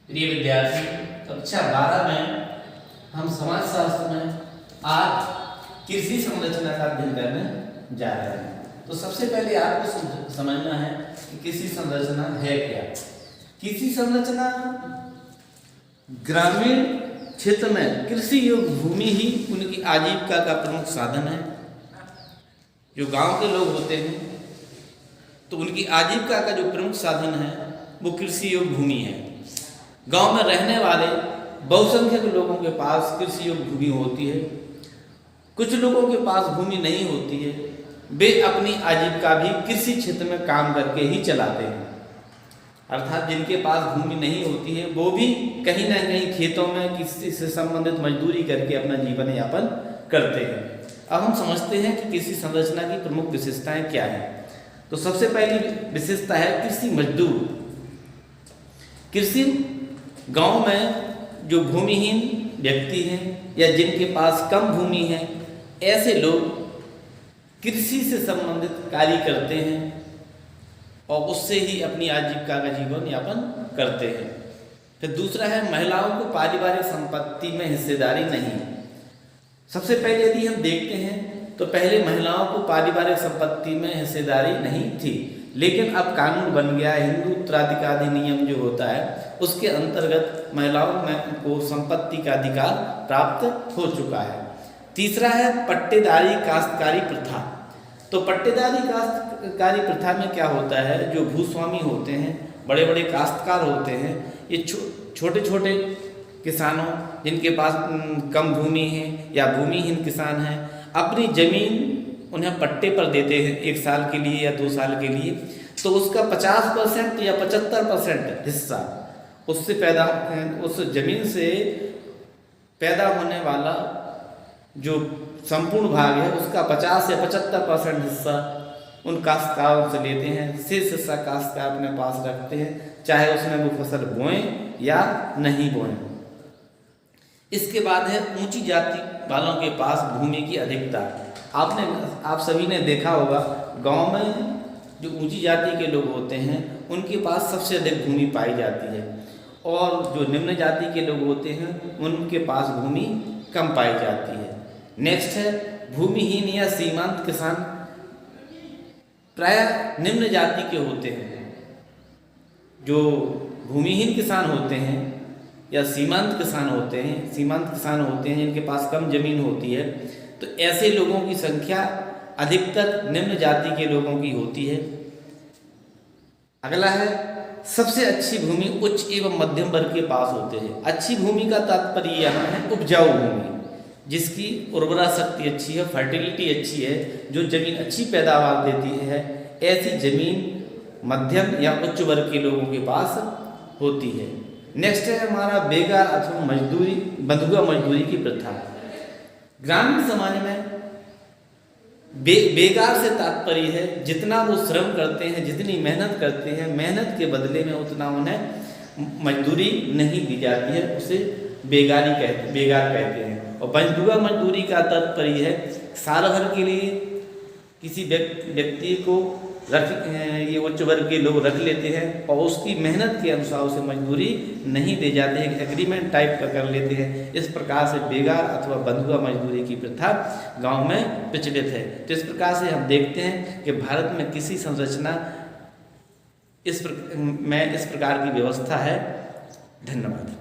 प्रिय विद्यार्थी, कक्षा 12 में हम समाज शास्त्र में आज कृषि संरचना का अध्ययन करने जा रहे हैं। तो सबसे पहले आपको समझना है कि कृषि संरचना है क्या। कृषि संरचना ग्रामीण क्षेत्र में कृषि योग्य भूमि ही उनकी आजीविका का प्रमुख साधन है। जो गांव के लोग होते हैं तो उनकी आजीविका का जो प्रमुख साधन है वो कृषि योग्य भूमि है। गांव में रहने वाले बहुसंख्यक लोगों के पास कृषि योग्य भूमि होती है। कुछ लोगों के पास भूमि नहीं होती है, वे अपनी आजीविका भी कृषि क्षेत्र में काम करके ही चलाते हैं। अर्थात जिनके पास भूमि नहीं होती है वो भी कहीं ना कहीं खेतों में किसी से संबंधित मजदूरी करके अपना जीवन यापन करते हैं। अब हम समझते हैं कि कृषि संरचना की प्रमुख विशेषताएं क्या हैं। तो सबसे पहली विशेषता है कृषि मजदूर। कृषि गांव में जो भूमिहीन व्यक्ति हैं या जिनके पास कम भूमि है, ऐसे लोग कृषि से संबंधित कार्य करते हैं और उससे ही अपनी आजीविका का जीवन यापन करते हैं। फिर दूसरा है महिलाओं को पारिवारिक संपत्ति में हिस्सेदारी नहीं। सबसे पहले यदि हम देखते हैं तो पहले महिलाओं को पारिवारिक संपत्ति में हिस्सेदारी नहीं थी, लेकिन अब कानून बन गया, हिंदू उत्तराधिकार अधिनियम जो होता है उसके अंतर्गत महिलाओं को संपत्ति का अधिकार प्राप्त हो चुका है। तीसरा है पट्टेदारी काश्तकारी प्रथा। तो पट्टेदारी काश्तकारी प्रथा में क्या होता है, जो भूस्वामी होते हैं, बड़े बड़े काश्तकार होते हैं, ये छोटे छोटे किसानों जिनके पास कम भूमि है या भूमिहीन किसान हैं, अपनी जमीन उन्हें पट्टे पर देते हैं 1 साल के लिए या 2 साल के लिए। तो उसका 50% या 75% हिस्सा उससे उस जमीन से पैदा होने वाला जो संपूर्ण भाग है उसका 50 या 75% हिस्सा उन काश्तकारों से लेते हैं। शेष हिस्सा काश्तकार अपने पास रखते हैं, चाहे उसमें वो फसल बोएं या नहीं बोएं। इसके बाद है ऊंची जाति वालों के पास भूमि की अधिकता। आप सभी ने देखा होगा, गांव में जो ऊंची जाति के लोग होते हैं उनके पास सबसे अधिक भूमि पाई जाती है, और जो निम्न जाति के लोग होते हैं उनके पास भूमि कम पाई जाती है। नेक्स्ट है भूमिहीन या सीमांत किसान। प्रायः निम्न जाति के होते हैं। जो भूमिहीन किसान होते हैं या सीमांत किसान होते हैं जिनके पास कम जमीन होती है, तो ऐसे लोगों की संख्या अधिकतर निम्न जाति के लोगों की होती है। अगला है सबसे अच्छी भूमि उच्च एवं मध्यम वर्ग के पास होते हैं। अच्छी भूमि का तात्पर्य यहाँ है उपजाऊ भूमि, जिसकी उर्वरा शक्ति अच्छी है, फर्टिलिटी अच्छी है, जो जमीन अच्छी पैदावार देती है, ऐसी जमीन मध्यम या उच्च वर्ग के लोगों के पास होती है। नेक्स्ट है हमारा बेगार अथवा मजदूरी, बंधुआ मजदूरी की प्रथा। ग्रामीण समाज में बेगार से तात्पर्य है जितना वो श्रम करते हैं, जितनी मेहनत करते हैं, मेहनत के बदले में उतना उन्हें मजदूरी नहीं दी जाती है, उसे बेगार कहते हैं। और बंधुआ मजदूरी का तात्पर्य है साल भर के लिए किसी व्यक्ति को ये उच्च वर्ग के लोग रख लेते हैं और उसकी मेहनत के अनुसार उसे मजदूरी नहीं दे जाते हैं, एग्रीमेंट टाइप का कर लेते हैं। इस प्रकार से बेगार अथवा बंधुआ मजदूरी की प्रथा गांव में प्रचलित है। तो इस प्रकार से हम देखते हैं कि भारत में कृषि संरचना इस प्रकार की व्यवस्था है। धन्यवाद।